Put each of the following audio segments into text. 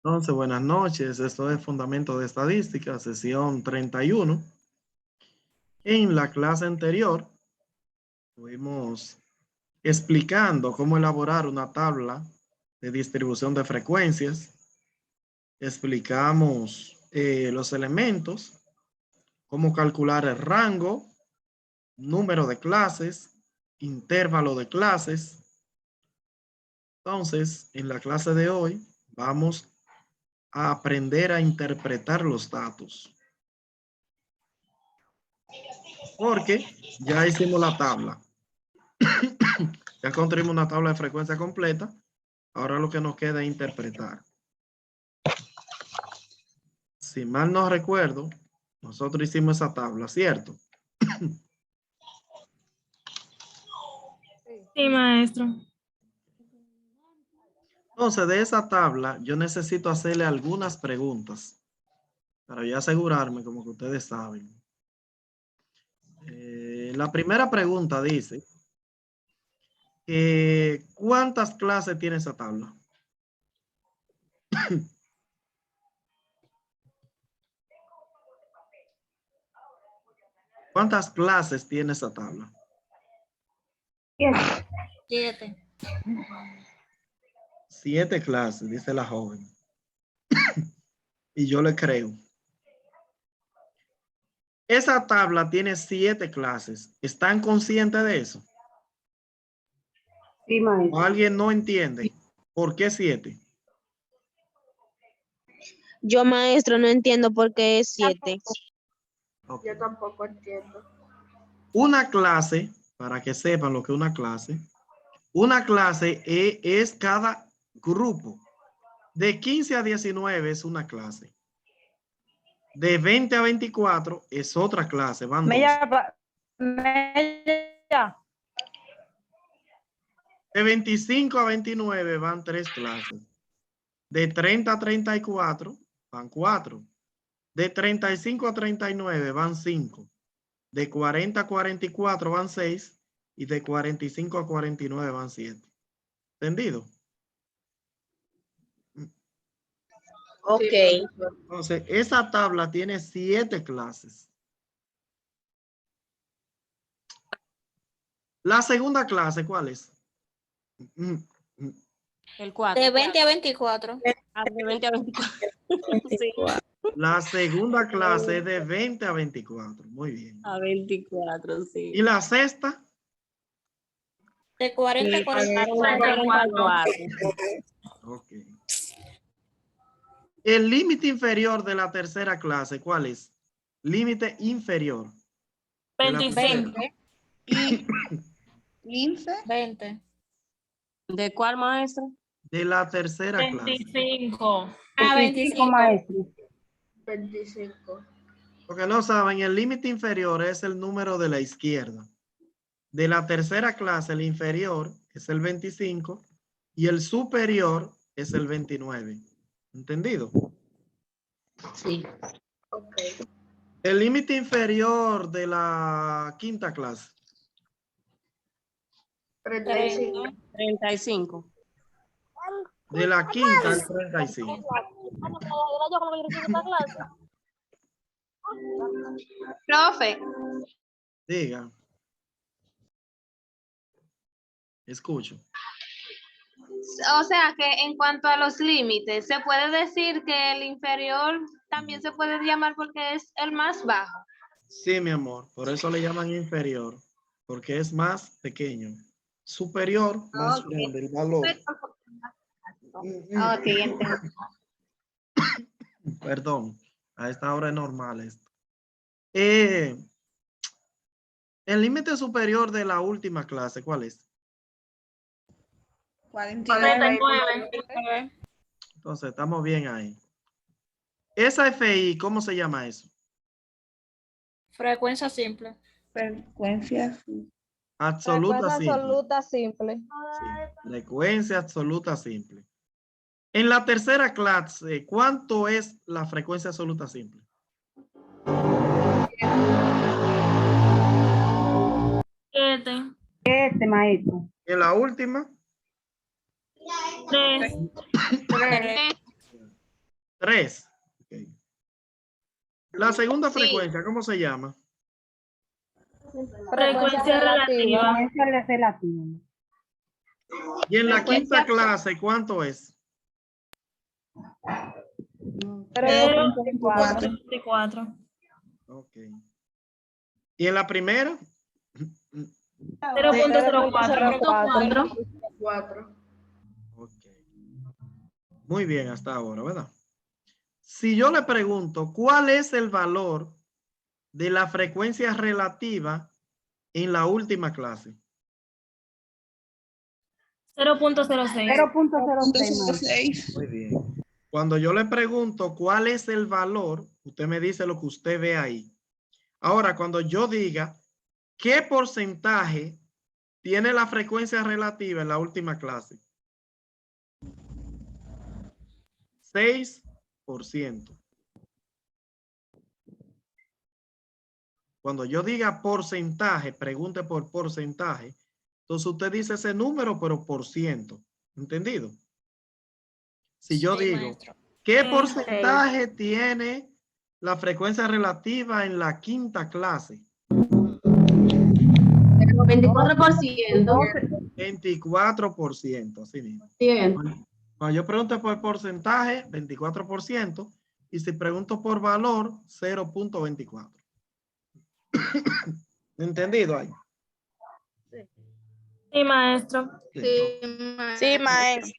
Entonces, buenas noches. Esto es Fundamento de Estadística, sesión 31. En la clase anterior, estuvimos explicando cómo elaborar una tabla de distribución de frecuencias. Explicamos los elementos, cómo calcular el rango, número de clases, intervalo de clases. Entonces, en la clase de hoy, vamos a aprender a interpretar los datos. Porque ya hicimos la tabla. Ya construimos una tabla de frecuencia completa. Ahora lo que nos queda es interpretar. Si mal no recuerdo, nosotros hicimos esa tabla, ¿cierto? Sí, maestro. Entonces, de esa tabla, yo necesito hacerle algunas preguntas para yo asegurarme, como que ustedes saben. La primera pregunta dice, ¿cuántas clases tiene esa tabla? ¿Cuántas clases tiene esa tabla? 7. 7 clases, dice la joven. Y yo le creo. Esa tabla tiene 7 clases. ¿Están conscientes de eso? Sí, ¿O maestro. alguien no entiende? ¿Por qué 7? Yo, maestro, no entiendo por qué es 7. Okay. Yo tampoco entiendo. Una clase, para que sepan lo que es una clase es cada grupo. De 15 a 19 es una clase. De 20 a 24 es otra clase, van 2. De 25 a 29 van 3 clases. De 30 a 34 van 4. De 35 a 39 van 5. De 40 a 44 van 6. Y de 45 a 49 van 7. ¿Entendido? Ok. Entonces, esa tabla tiene 7 clases. La segunda clase, ¿cuál es? El 4. De 20 a 24. De 20 a 24. Sí. La segunda clase es de 20 a 24. Muy bien. A 24, sí. ¿Y la sexta? De 40 a 44. Ok. El límite inferior de la tercera clase, ¿cuál es? Límite inferior. De la tercera. 25. ¿Y lince? 20. ¿De cuál, maestro? De la tercera clase. 25. A 25. Maestro. 25. Porque no saben, el límite inferior es el número de la izquierda. De la tercera clase, el inferior es el 25 y el superior es el 29. ¿Entendido? Sí. Ok. El límite inferior de la quinta clase. 35. 35. De la quinta al 35. Profe, Diga. Escucho. o sea que en cuanto a los límites, se puede decir que el inferior también se puede llamar porque es el más bajo. Sí, mi amor. Por eso le llaman inferior. Porque es más pequeño. Superior, más Ok. grande el valor. Ok, entendí. Perdón. A esta hora es normal esto. El límite superior de la última clase, ¿cuál es? 49. Entonces, estamos bien ahí. Esa FI, ¿cómo se llama eso? Frecuencia simple. Frecuencia. Absoluta simple. Absoluta simple. Sí. Frecuencia absoluta simple. En la tercera clase, ¿cuánto es la frecuencia absoluta simple? 7. 7, maestro. En la última, 3. 3. 3. Ok. La segunda Sí. frecuencia, ¿cómo se llama? Frecuencia relativa. Frecuencia relativa. Y en la Frecuencia- quinta clase, ¿cuánto es? 0.24. 0.24. Ok. ¿Y en la primera? 0.04. 4. Ok. Muy bien hasta ahora, ¿verdad? Si yo le pregunto, ¿cuál es el valor de la frecuencia relativa en la última clase? 0.06. 0.06. Muy bien. Cuando yo le pregunto cuál es el valor, usted me dice lo que usted ve ahí. Ahora, cuando yo diga qué porcentaje tiene la frecuencia relativa en la última clase. 6%. Cuando yo diga porcentaje, pregunte por porcentaje. Entonces usted dice ese número, pero por ciento. ¿Entendido? Si yo digo, ¿qué porcentaje tiene la frecuencia relativa en la quinta clase? 24%. 24%, así mismo. Cuando yo pregunto por porcentaje, 24%. Y si pregunto por valor, 0.24. ¿Entendido ahí? Sí, maestro. Sí, maestro.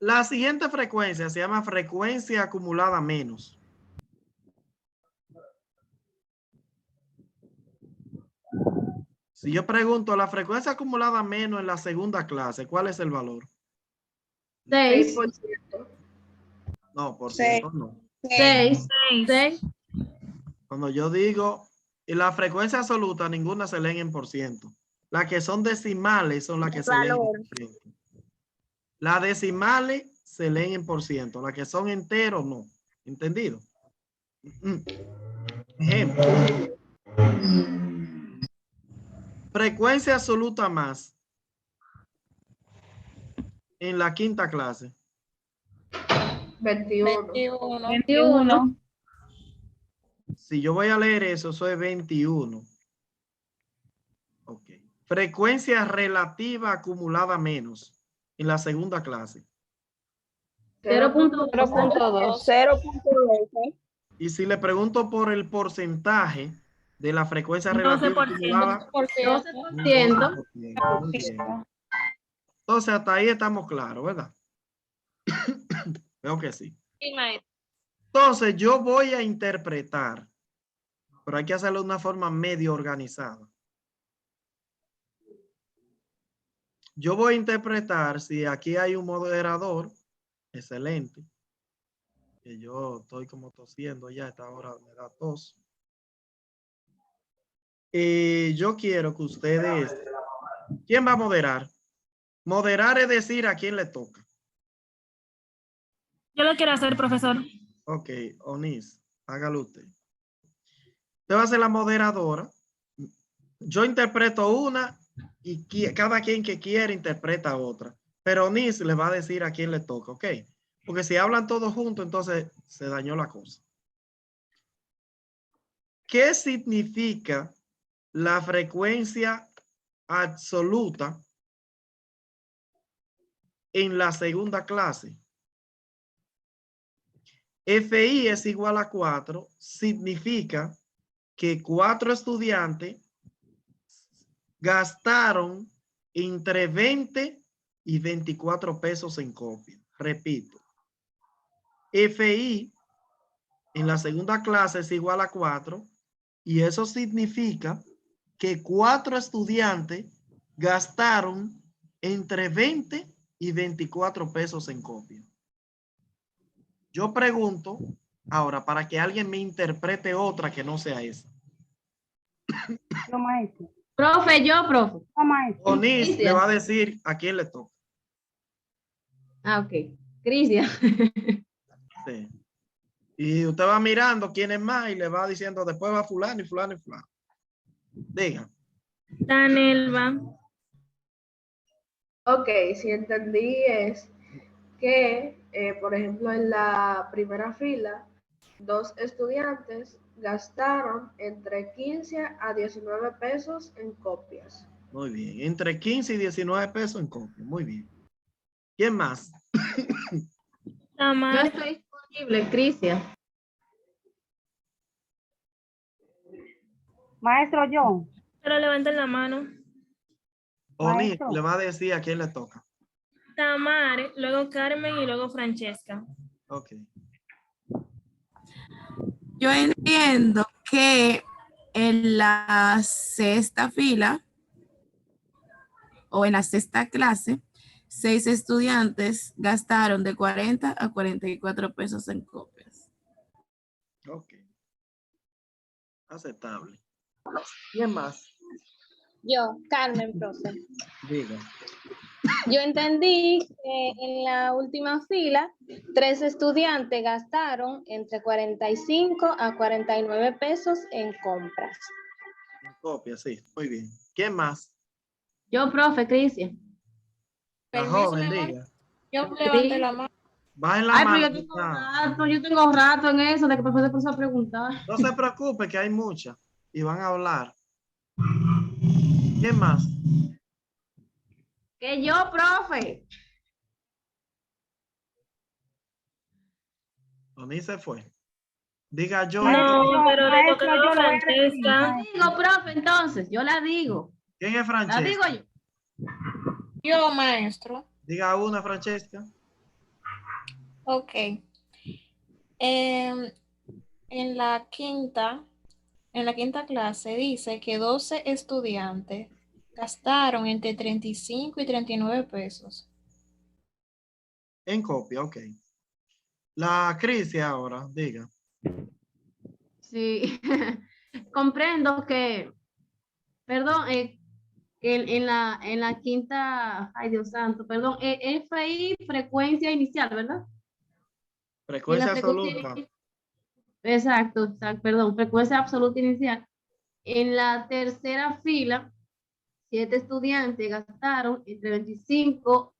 La siguiente frecuencia se llama frecuencia acumulada menos. Si yo pregunto la frecuencia acumulada menos en la segunda clase, ¿cuál es el valor? 6. No, por ciento no. 6. Cuando yo digo, y la frecuencia absoluta, ninguna se leen en por ciento. Las que son decimales son las que se leen en por ciento. Las decimales se leen en por ciento. Las que son enteros, no. ¿Entendido? Ejemplo. Frecuencia absoluta más en la quinta clase. 21. Si yo voy a leer eso, eso es 21. Ok. Frecuencia relativa acumulada menos en la segunda clase. 0.2. 0.12. Y si le pregunto por el porcentaje de la frecuencia relativa 12%. acumulada, 12%. muy bien. Entonces, hasta ahí estamos claros, ¿verdad? Veo que sí. Sí, maestro. Entonces, yo voy a interpretar, pero hay que hacerlo de una forma medio organizada. Yo voy a interpretar si aquí hay un moderador, excelente, que yo estoy como tosiendo ya, a esta hora me da tos. Y yo quiero que ustedes, ¿quién va a moderar? Moderar es decir a quién le toca. Yo lo quiero hacer, profesor. Ok, Onis, hágalo usted. Usted va a ser la moderadora. Yo interpreto una y cada quien que quiera interpreta otra. Pero Onis le va a decir a quién le toca, ¿ok? Porque si hablan todos juntos, entonces se dañó la cosa. ¿Qué significa la frecuencia absoluta en la segunda clase? FI es igual a 4, significa que 4 estudiantes gastaron entre 20 y 24 pesos en copia. Repito, FI en la segunda clase es igual a 4 y eso significa que 4 estudiantes gastaron entre 20 y 24 pesos en copia. Yo pregunto ahora para que alguien me interprete otra que no sea esa. No, maestro. Profe. No, maestro. Onis le va a decir a quién le toca. Ok. Cristian. Sí. Y usted va mirando quién es más y le va diciendo después va fulano y fulano y fulano. Diga. Danelva. Ok, si entendí es que, por ejemplo, en la primera fila, 2 estudiantes gastaron entre 15 a 19 pesos en copias. Muy bien. Entre 15 y 19 pesos en copia. Muy bien. ¿Quién más? Yo Tamara. estoy disponible, Cristian. Maestro John. Pero levanten la mano. Oni Maestro. le va a decir a quién le toca. Tamara, luego Carmen y luego Francesca. Ok. Yo entiendo que en la sexta fila o en la sexta clase, 6 estudiantes gastaron de 40 a 44 pesos en copias. Ok. Aceptable. ¿Quién más? Yo, Carmen, profe. Diga. Yo entendí que en la última fila, 3 estudiantes gastaron entre 45 a 49 pesos en compras. En copia, sí. Muy bien. ¿Quién más? Yo, profe, Cristian. La Permiso, joven, mi amor. diga. Yo levanté la mano. Bajen la Ay, mano. pero Ah, yo tengo rato en eso de que el profesor puso a preguntar. no se preocupe que hay muchas y van a hablar. ¿Quién más? Que yo, profe. Oni se fue. Diga yo. No, pero le maestro, tocaba a yo lo voy a decir, Francesca. maestro. Digo, profe, entonces, yo la digo. ¿Quién es La digo Francesca? yo. Yo, maestro. Diga una, Francesca. Ok. En la quinta clase dice que 12 estudiantes gastaron entre 35 y 39 pesos. En copia, ok. La crisis ahora, diga. Sí. Comprendo que, perdón, en la quinta, ay Dios santo, perdón, FI, frecuencia inicial, ¿verdad? En Frecuencia la frecuencia, absoluta. exacto, perdón, frecuencia absoluta inicial. En la tercera fila, 7 estudiantes gastaron entre 25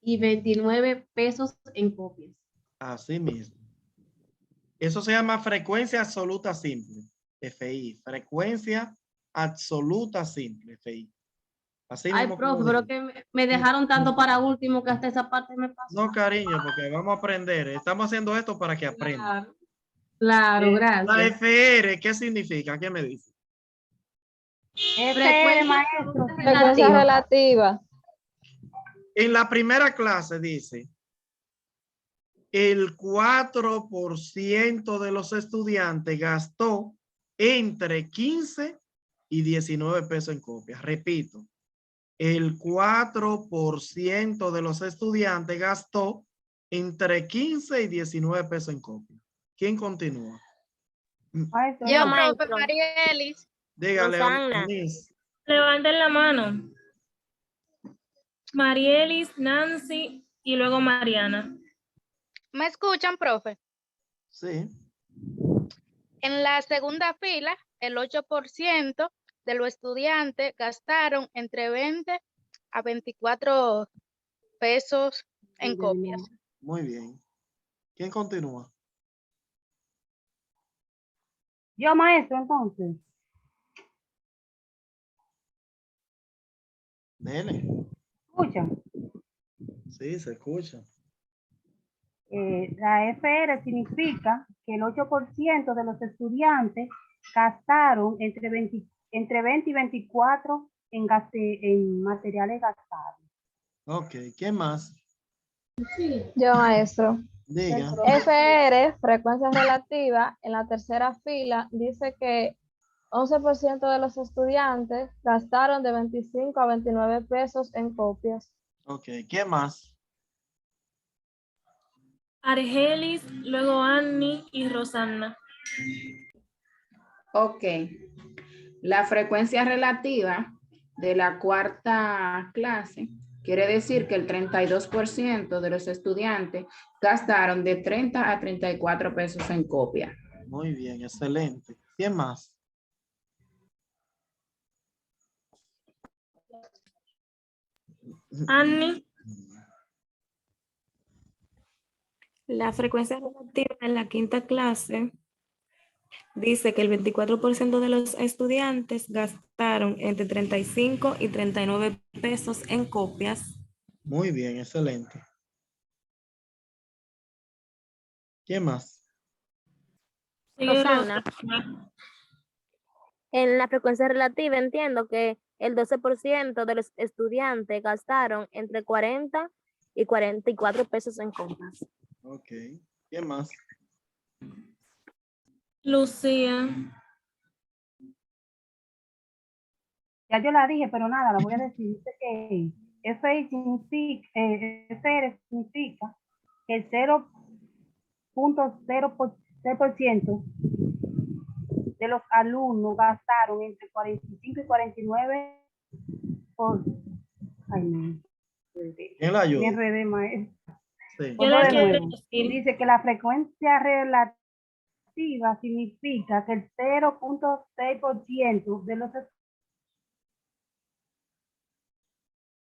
y 29 pesos en copias. Así mismo. Eso se llama frecuencia absoluta simple. FI. Frecuencia absoluta simple. FI. Así Ay, mismo profe, como pero digo. que me dejaron tanto para último que hasta esa parte me pasó. No, cariño, porque vamos a aprender. Estamos haciendo esto para que aprendan. Claro, claro, La gracias. FR, ¿qué significa? ¿Qué me dice? FR, maestro. Frecuencia relativa. En la primera clase dice, el 4% de los estudiantes gastó entre 15 y 19 pesos en copias. Repito, el 4% de los estudiantes gastó entre 15 y 19 pesos en copias. ¿Quién continúa? Maestro, Yo, no. maestro. Marielis. Dígale, Rosana. Onis. Levanten la mano. Marielis, Nancy y luego Mariana. ¿Me escuchan, profe? Sí. En la segunda fila, el 8% de los estudiantes gastaron entre 20 a 24 pesos en copias. Muy bien. ¿Quién continúa? Yo, maestro, entonces. Dele. Escucha, Sí, se escucha. la FR significa que el 8% de los estudiantes gastaron entre 20 y 24 en materiales gastados. Ok, ¿quién más? Yo, maestro. Diga. FR, frecuencia relativa, en la tercera fila dice que 11% de los estudiantes gastaron de 25 a 29 pesos en copias. Ok, ¿quién más? Argelis, luego Annie y Rosanna. Ok. La frecuencia relativa de la cuarta clase quiere decir que el 32% de los estudiantes gastaron de 30 a 34 pesos en copia. Muy bien, excelente. ¿Quién más? Annie, La frecuencia relativa en la quinta clase dice que el 24% de los estudiantes gastaron entre 35 y 39 pesos en copias. Muy bien, excelente. ¿Quién más? Sigue Rosana. En la frecuencia relativa entiendo que el 12% de los estudiantes gastaron entre 40 y 44 pesos en compras. Ok. ¿Quién más? Lucía. Ya yo la dije, pero nada, la voy a decir. Dice que FR significa que el 0.06% de los alumnos gastaron entre 45 y 49 por... Ay, no. ¿Quién la Me ayuda? enredé, maestra. Sí. Yo Ponlo la de quiero nuevo. decir. Dice que la frecuencia relativa significa que el 0.6% de los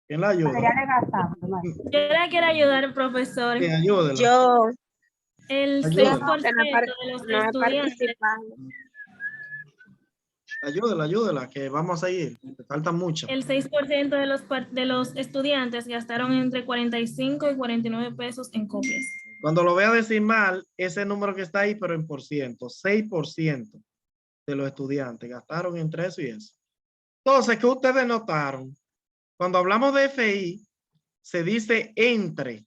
¿Quién la ayuda? materiales gastados. maestra. Yo la quiero ayudar, profesor. Sí, ayúdela. Yo El Ayuda. 6% de los no he estudiantes, participado. Ayúdela, que vamos a seguir. Te faltan muchas. el 6% de los estudiantes gastaron entre 45 y 49 pesos en copias. Cuando lo vea decir mal, ese número que está ahí, pero en por ciento, 6% de los estudiantes gastaron entre eso y eso. Entonces, ¿qué ustedes notaron? Cuando hablamos de FI, se dice entre.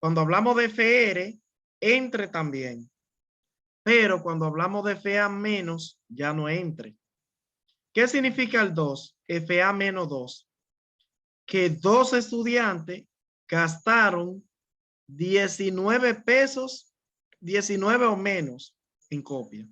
Cuando hablamos de FR, entre también. Pero cuando hablamos de FA menos, ya no entre. ¿Qué significa el 2? FA menos 2. Que 2 estudiantes gastaron 19 pesos, 19 o menos en copia.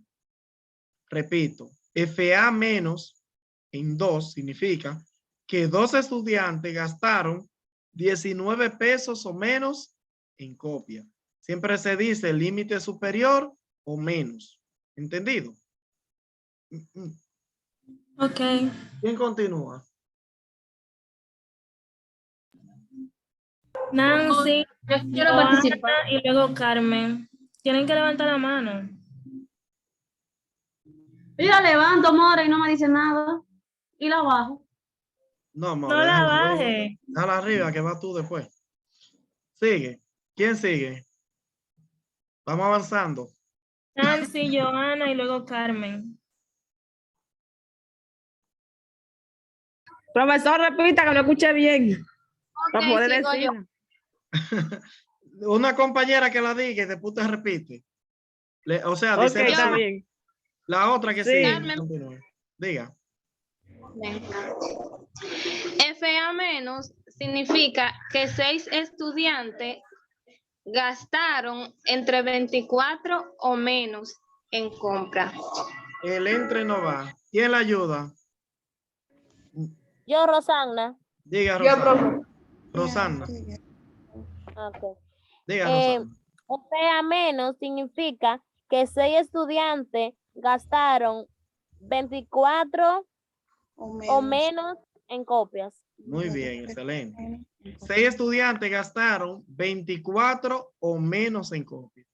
Repito, FA menos en 2 significa que 2 estudiantes gastaron 19 pesos o menos en copia. Siempre se dice límite superior o menos. ¿Entendido? Ok. ¿Quién continúa? Nancy, Yo quiero Joana participar. y luego Carmen. Tienen que levantar la mano. Yo la levanto, More, y no me dice nada. Y la bajo. No, No More, la déjala arriba. baje. Déjala arriba, que va tú después. Sigue. ¿Quién sigue? Vamos avanzando. Nancy, Joana y luego Carmen. Profesor, repita que lo escuché bien. Para Ok, poder sigo yo. decir. Una compañera que la diga y después te repite. O sea, Ok, dice está bien. la otra que Sí. sigue. Carmen. Continúe. Diga. FA menos significa que 6 estudiantes gastaron entre 24 o menos en compra. El entre no va. ¿Quién la ayuda? Yo, Rosana. Diga, Yo, Rosana. profe. Rosana. Ok. Diga, Rosana. FA menos significa que 6 estudiantes gastaron 24 o menos en copias. Muy bien, excelente. 6 estudiantes gastaron 24 o menos en copia.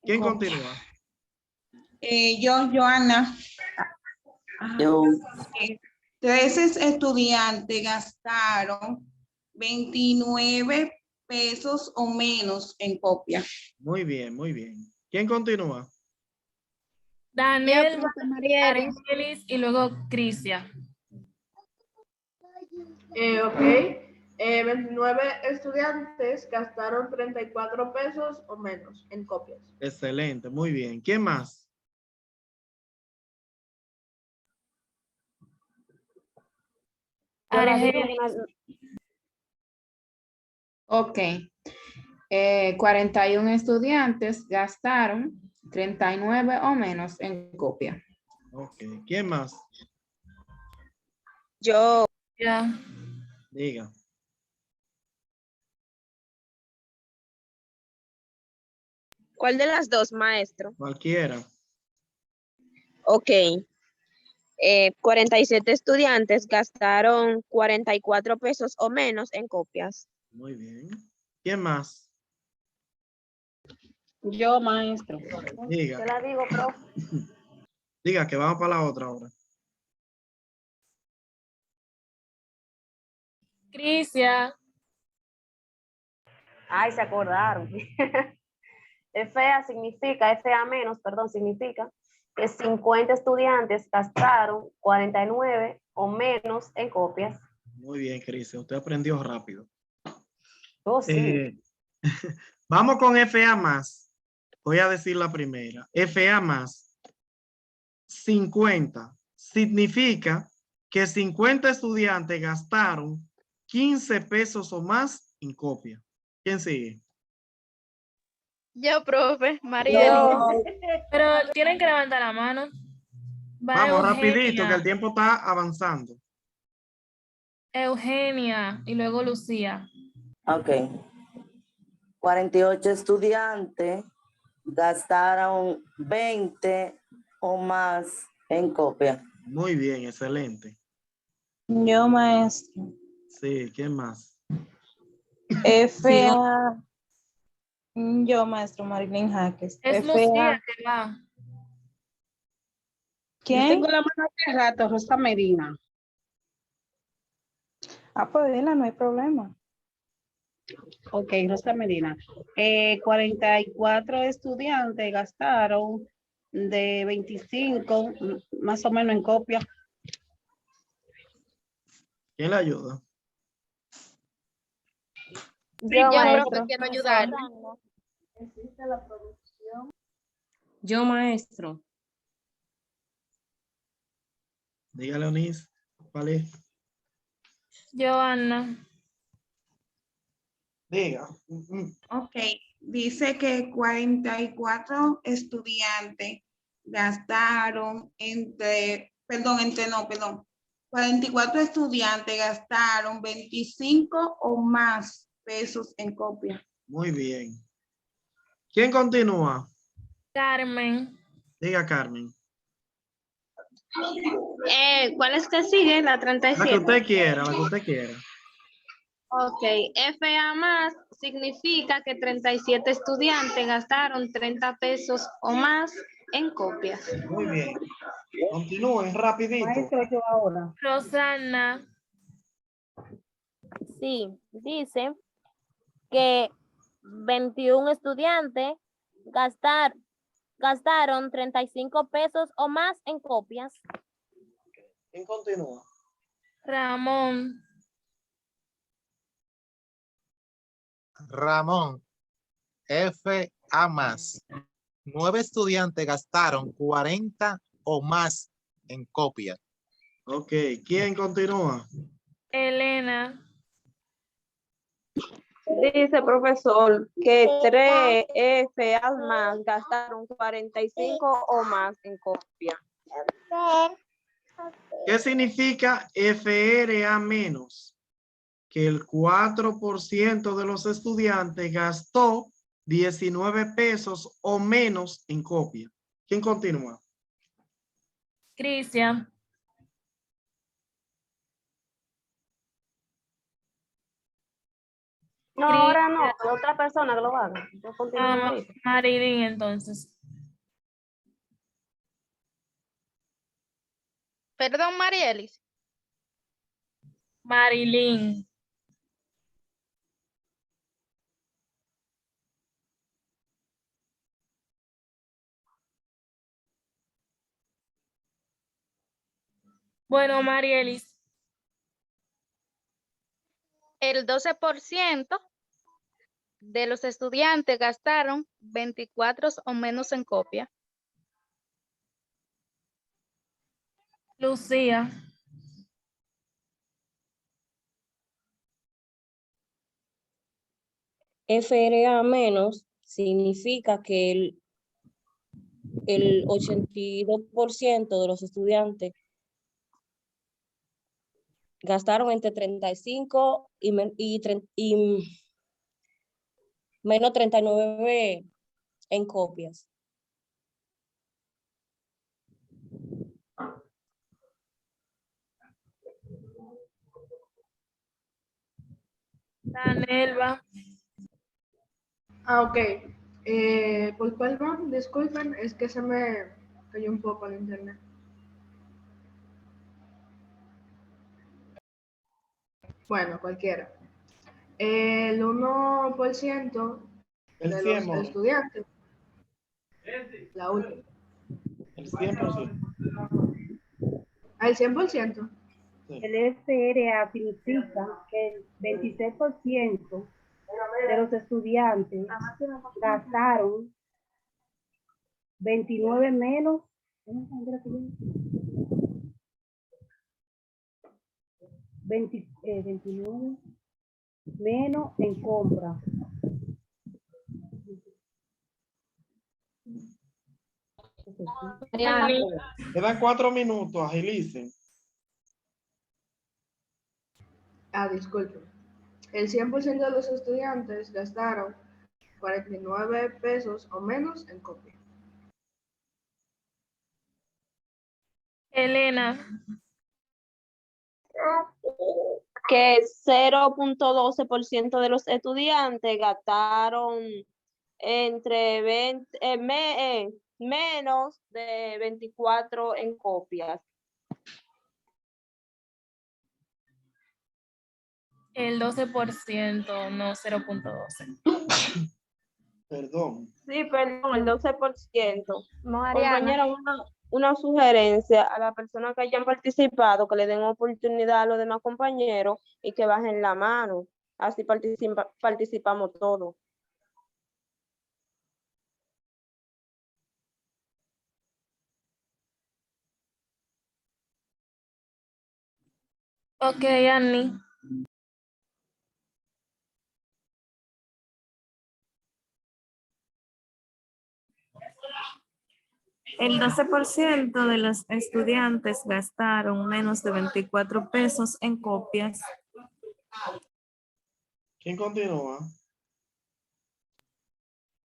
¿Quién continúa? Yo, Joana. Yo. 13 estudiantes gastaron 29 pesos o menos en copia. Muy bien, muy bien. ¿Quién continúa? Daniel, profe Marielis. Arelis y luego Crisia. Ok. 29 estudiantes gastaron 34 pesos o menos en copias. Excelente, muy bien. ¿Quién más? Ok. 41 estudiantes gastaron 39 o menos en copia. Ok. ¿Quién más? Yo. Ya. Diga. ¿Cuál de las dos, maestro? Cualquiera. Ok. 47 estudiantes gastaron 44 pesos o menos en copias. Muy bien. ¿Quién más? Yo, maestro. Diga. Yo la digo, profe. Diga que vamos para la otra ahora. Crisia. Ay, se acordaron. FA menos, perdón, significa que 50 estudiantes gastaron 49 o menos en copias. Muy bien, Cristian. Usted aprendió rápido. Oh, sí. Vamos con FA más. Voy a decir la primera. FA más 50 significa que 50 estudiantes gastaron 15 pesos o más en copia. ¿Quién sigue? Yo, profe, María. Pero tienen que levantar la mano. Vamos, rapidito, que el tiempo está avanzando. Eugenia y luego Lucía. Ok. 48 estudiantes gastaron 20 o más en copia. Muy bien, excelente. Yo, maestro. Sí, ¿quién más? FA. Yo, maestro Marilyn Jaques. Es Lucía que va. ¿Quién? Yo tengo la mano hace rato, Rosa Medina. Ah, pues dile, no hay problema. Ok, Rosa Medina. 44 estudiantes gastaron de 25, más o menos en copia. ¿Quién le ayuda? Yo, profe, quiero ayudar. ¿Existe la producción? Yo, maestro. Dígale, Onis. ¿Cuál es? Joana. Diga. Ok, dice que 44 estudiantes gastaron 44 estudiantes gastaron 25 o más pesos en copia. Muy bien. ¿Quién continúa? Carmen. Diga, Carmen. ¿Cuál es que sigue? La La que 37. usted quiera, la que usted quiera. Ok, FA más significa que 37 estudiantes gastaron 30 pesos o más en copias. Muy bien. Continúen rapidito. Maestro, yo ahora. Rosana. Sí, dice que 21 estudiantes gastaron 35 pesos o más en copias. ¿Quién continúa? Ramón. Ramón, FA más. 9 estudiantes gastaron 40 o más en copia. Ok, ¿quién continúa? Elena. Dice profesor que 3 FA más gastaron 45 o más en copia. ¿Qué significa FRA menos? Que el 4% de los estudiantes gastó 19 pesos o menos en copia. ¿Quién continúa? Cristian. No, ahora no, otra persona que lo haga. Yo continúo ahorita. Marilyn, entonces. Perdón, Marielis. Marilyn. Bueno, Marielis. El 12% de los estudiantes gastaron 24 o menos en copia. Lucía. FRA menos significa que el 82% de los estudiantes gastaron entre 35 y menos 39 en copias. Danelva. Ok. ¿Por cuál van? Disculpen, es que se me cayó un poco el internet. Bueno, cualquiera. El 1% El de 100, los more. estudiantes. La última. El 100%. ¿Al 100%? El FRA significa que el 26% de los estudiantes gastaron 29 menos. 29 menos en compra. Quedan 4 minutos, agilicen. Disculpen. El 100% de los estudiantes gastaron 49 pesos o menos en copia. Elena, Que 0.12% de los estudiantes gastaron entre 20, menos de 24 en copias. el 12%, no 0.12. Perdón. Sí, perdón, el 12%. Mariana. Compañera, una sugerencia a las personas que hayan participado, que le den oportunidad a los demás compañeros y que bajen la mano. Así participamos todos. Ok, Annie. El 12% de los estudiantes gastaron menos de 24 pesos en copias. ¿Quién continúa?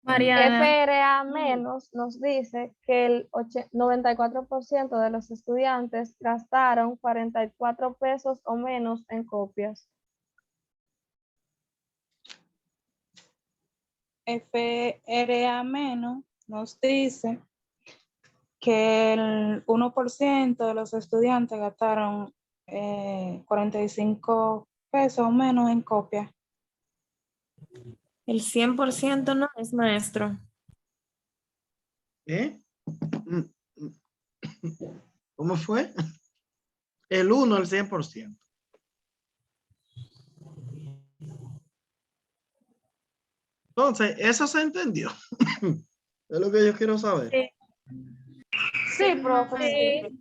Mariana. FRA menos nos dice que el 94% de los estudiantes gastaron 44 pesos o menos en copias. FRA menos nos dice que el 1% de los estudiantes gastaron 45 pesos o menos en copia. El 100% no es, maestro. ¿Eh? ¿Cómo fue? El 1 al 100%. Entonces, eso se entendió. Es lo que yo quiero saber. Sí, profesor.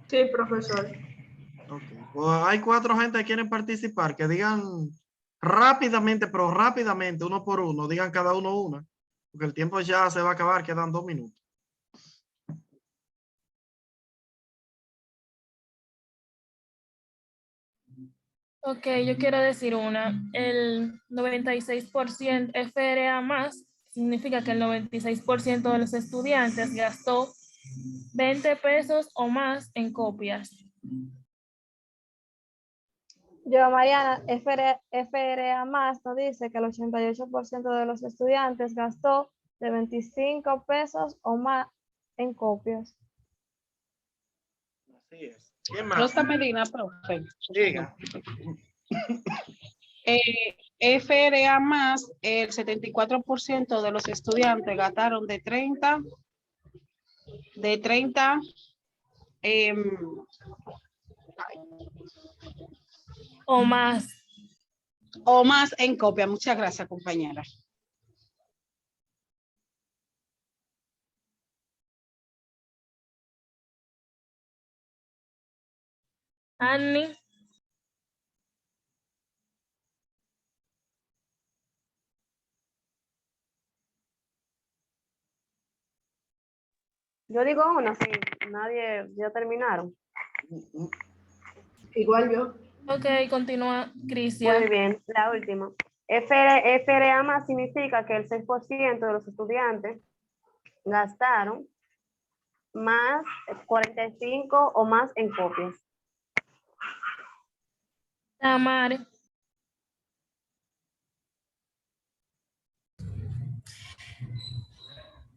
Sí, profesor. Okay. Pues hay 4 gente que quieren participar, que digan rápidamente, pero rápidamente, uno por uno, digan cada uno una, porque el tiempo ya se va a acabar, quedan 2 minutos. Ok, yo quiero decir una. El 96% FRA más significa que el 96% de los estudiantes gastó 20 pesos o más en copias. Yo, Mariana, FRA más nos dice que el 88% de los estudiantes gastó de 25 pesos o más en copias. Así es. ¿Quién más? Rosa Medina, profe. Diga. FRA más, el 74% de los estudiantes gastaron de 30 o más. O más en copia. Muchas gracias, compañera. Annie. Yo digo una, sí, nadie, ya terminaron. Igual yo. Ok, continúa Cristian. Muy bien, la última. FRA más significa que el 6% de los estudiantes gastaron más 45 o más en copias. Tamar.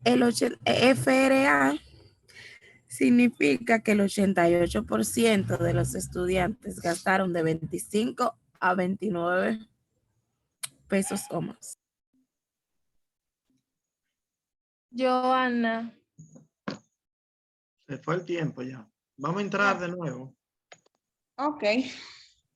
FRA significa que el 88% de los estudiantes gastaron de 25 a 29 pesos o más. Joana. Se fue el tiempo ya. Vamos a entrar de nuevo. Ok.